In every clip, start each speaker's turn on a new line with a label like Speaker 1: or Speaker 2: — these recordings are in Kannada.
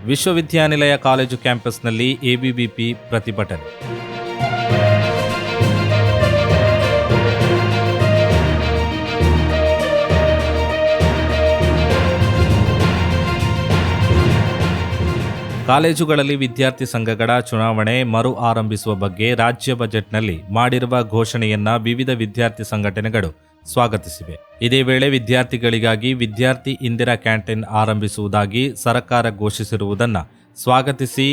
Speaker 1: ವಿಶ್ವವಿದ್ಯಾನಿಲಯ ಕಾಲೇಜು ಕ್ಯಾಂಪಸ್ನಲ್ಲಿ ಎಬಿವಿಪಿ ಪ್ರತಿಭಟನೆ. ಕಾಲೇಜುಗಳಲ್ಲಿ ವಿದ್ಯಾರ್ಥಿ ಸಂಘಗಳ ಚುನಾವಣೆ ಮರು ಆರಂಭಿಸುವ ಬಗ್ಗೆ ರಾಜ್ಯ ಬಜೆಟ್ನಲ್ಲಿ ಮಾಡಿರುವ ಘೋಷಣೆಯನ್ನ ವಿವಿಧ ವಿದ್ಯಾರ್ಥಿ ಸಂಘಟನೆಗಳು ಸ್ವಾಗತಿಸಿವೆ. ಇದೇ ವೇಳೆ ವಿದ್ಯಾರ್ಥಿಗಳಿಗಾಗಿ ವಿದ್ಯಾರ್ಥಿ ಇಂದಿರಾ ಕ್ಯಾಂಟೀನ್ ಆರಂಭಿಸುವುದಾಗಿ ಸರ್ಕಾರ ಘೋಷಿಸಿರುವುದನ್ನು ಸ್ವಾಗತಿಸಿ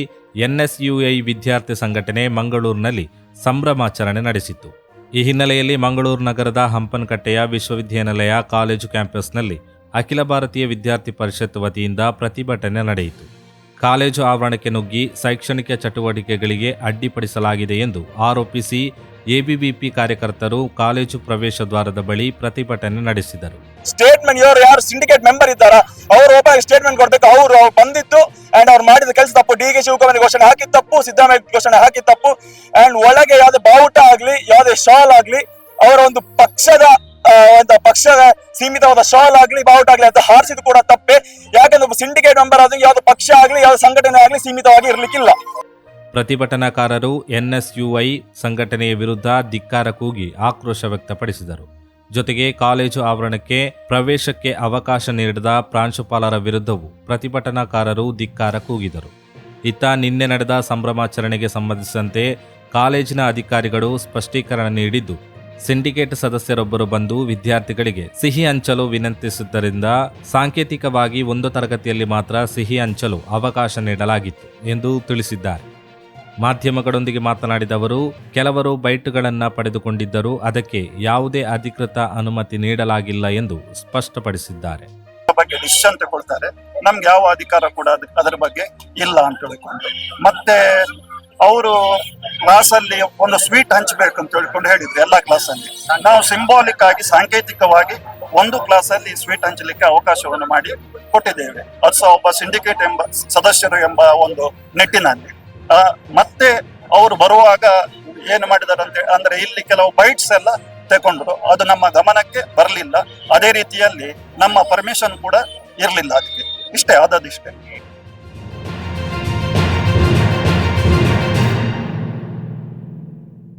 Speaker 1: ಎನ್ಎಸ್ಯುಐ ವಿದ್ಯಾರ್ಥಿ ಸಂಘಟನೆ ಮಂಗಳೂರಿನಲ್ಲಿ ಸಂಭ್ರಮಾಚರಣೆ ನಡೆಸಿತು. ಈ ಹಿನ್ನೆಲೆಯಲ್ಲಿ ಮಂಗಳೂರು ನಗರದ ಹಂಪನಕಟ್ಟೆಯ ವಿಶ್ವವಿದ್ಯಾನಿಲಯ ಕಾಲೇಜು ಕ್ಯಾಂಪಸ್ನಲ್ಲಿ ಅಖಿಲ ಭಾರತೀಯ ವಿದ್ಯಾರ್ಥಿ ಪರಿಷತ್ ವತಿಯಿಂದ ಪ್ರತಿಭಟನೆ ನಡೆಯಿತು. ಕಾಲೇಜು ಆವರಣಕ್ಕೆ ನುಗ್ಗಿ ಶೈಕ್ಷಣಿಕ ಚಟುವಟಿಕೆಗಳಿಗೆ ಅಡ್ಡಿಪಡಿಸಲಾಗಿದೆ ಎಂದು ಆರೋಪಿಸಿ ಎಬಿವಿಪಿ ಕಾರ್ಯಕರ್ತರು ಕಾಲೇಜು ಪ್ರವೇಶ ದ್ವಾರದ ಬಳಿ ಪ್ರತಿಭಟನೆ ನಡೆಸಿದರು.
Speaker 2: ಸ್ಟೇಟ್ಮೆಂಟ್ ಯಾರು ಸಿಂಡಿಕೇಟ್ ಮೆಂಬರ್ ಇದ್ದಾರಾ ಅವರು ಒಬ್ಬ ಸ್ಟೇಟ್ಮೆಂಟ್ ಕೊಡ್ಬೇಕು. ಅವರು ಬಂದಿದ್ದು ಅಂಡ್ ಅವ್ರು ಮಾಡಿದ ಕೆಲಸ ತಪ್ಪು. ಡಿ.ಕೆ. ಶಿವಕುಮಾರ್ ಘೋಷಣೆ ಹಾಕಿದ ತಪ್ಪು, ಸಿದ್ದರಾಮಯ್ಯ ಘೋಷಣೆ ಹಾಕಿದ ತಪ್ಪು. ಅಂಡ್ ಒಳಗೆ ಯಾವುದೇ ಬಾವುಟ ಆಗ್ಲಿ ಯಾವುದೇ ಶಾಲ್ ಆಗ್ಲಿ ಅವರ ಒಂದು ಪಕ್ಷದ ಸೀಮಿತವಾದ ಶಾಲ್ ಆಗ್ಲಿ ಬಾವುಟ ಆಗ್ಲಿ ಅದು ಹಾರಿಸಿದ ಕೂಡ ತಪ್ಪೆ. ಯಾಕಂದ್ರೆ ಸಿಂಡಿಕೇಟ್ ಮೆಂಬರ್ ಆದ್ರೆ ಯಾವ್ದು ಪಕ್ಷ ಆಗ್ಲಿ ಯಾವ್ದು ಸಂಘಟನೆ ಆಗ್ಲಿ ಸೀಮಿತವಾಗಿ ಇರ್ಲಿಕ್ಕಿಲ್ಲ.
Speaker 1: ಪ್ರತಿಭಟನಾಕಾರರು ಎನ್ಎಸ್ಯುಐ ಸಂಘಟನೆಯ ವಿರುದ್ಧ ಧಿಕ್ಕಾರ ಕೂಗಿ ಆಕ್ರೋಶ ವ್ಯಕ್ತಪಡಿಸಿದರು. ಜೊತೆಗೆ ಕಾಲೇಜು ಆವರಣಕ್ಕೆ ಪ್ರವೇಶಕ್ಕೆ ಅವಕಾಶ ನೀಡದ ಪ್ರಾಂಶುಪಾಲರ ವಿರುದ್ಧವೂ ಪ್ರತಿಭಟನಾಕಾರರು ಧಿಕ್ಕಾರ ಕೂಗಿದರು. ಇತ್ತ ನಿನ್ನೆ ನಡೆದ ಸಂಭ್ರಮಾಚರಣೆಗೆ ಸಂಬಂಧಿಸಿದಂತೆ ಕಾಲೇಜಿನ ಅಧಿಕಾರಿಗಳು ಸ್ಪಷ್ಟೀಕರಣ ನೀಡಿದ್ದು, ಸಿಂಡಿಕೇಟ್ ಸದಸ್ಯರೊಬ್ಬರು ಬಂದು ವಿದ್ಯಾರ್ಥಿಗಳಿಗೆ ಸಿಹಿ ಹಂಚಲು ವಿನಂತಿಸಿದ್ದರಿಂದ ಸಾಂಕೇತಿಕವಾಗಿ ಒಂದು ತರಗತಿಯಲ್ಲಿ ಮಾತ್ರ ಸಿಹಿ ಹಂಚಲು ಅವಕಾಶ ನೀಡಲಾಗಿತ್ತು ಎಂದು ತಿಳಿಸಿದ್ದಾರೆ. ಮಾಧ್ಯಮಗಳೊಂದಿಗೆ ಮಾತನಾಡಿದ ಅವರು, ಕೆಲವರು ಬೈಟ್ಗಳನ್ನು ಪಡೆದುಕೊಂಡಿದ್ದರೂ ಅದಕ್ಕೆ ಯಾವುದೇ ಅಧಿಕೃತ ಅನುಮತಿ ನೀಡಲಾಗಿಲ್ಲ ಎಂದು ಸ್ಪಷ್ಟಪಡಿಸಿದ್ದಾರೆ.
Speaker 3: ಬಗ್ಗೆ ಡಿಸಿಷನ್ ತಗೊಳ್ತಾರೆ, ನಮ್ಗೆ ಯಾವ ಅಧಿಕಾರ ಕೂಡ ಅದರ ಬಗ್ಗೆ ಇಲ್ಲ ಅಂತ ಹೇಳಿಕೊಂಡು ಮತ್ತೆ ಅವರು ಕ್ಲಾಸ್ ಅಲ್ಲಿ ಒಂದು ಸ್ವೀಟ್ ಹಂಚಬೇಕು ಅಂತ ಹೇಳ್ಕೊಂಡು ಹೇಳಿದ್ರು. ಎಲ್ಲ ಕ್ಲಾಸ್ ಅಲ್ಲಿ ನಾವು ಸಿಂಬಾಲಿಕ್ ಆಗಿ ಸಾಂಕೇತಿಕವಾಗಿ ಒಂದು ಕ್ಲಾಸ್ ಅಲ್ಲಿ ಸ್ವೀಟ್ ಹಂಚಲಿಕ್ಕೆ ಅವಕಾಶವನ್ನು ಮಾಡಿ ಕೊಟ್ಟಿದ್ದೇವೆ. ಅದು ಸಹ ಒಬ್ಬ ಸಿಂಡಿಕೇಟ್ ಎಂಬ ಸದಸ್ಯರು ಎಂಬ ಒಂದು ನಿಟ್ಟಿನಲ್ಲಿ. ಮತ್ತೆ ಅವರು ಬರುವಾಗ ಏನು ಮಾಡಿದಾರೆ ಅಂತ ಅಂದ್ರೆ ಇಲ್ಲಿ ಕೆಲವು ಬೈಟ್ಸ್ ಎಲ್ಲ ತಗೊಂಡ್ರು, ಅದು ನಮ್ಮ ಗಮನಕ್ಕೆ ಬರಲಿಲ್ಲ. ಅದೇ ರೀತಿಯಲ್ಲಿ ನಮ್ಮ ಪರ್ಮಿಷನ್ ಕೂಡ ಇರಲಿಲ್ಲ. ಅದಕ್ಕೆ ಇಷ್ಟೇ ಆದದಿಷ್ಟೇ.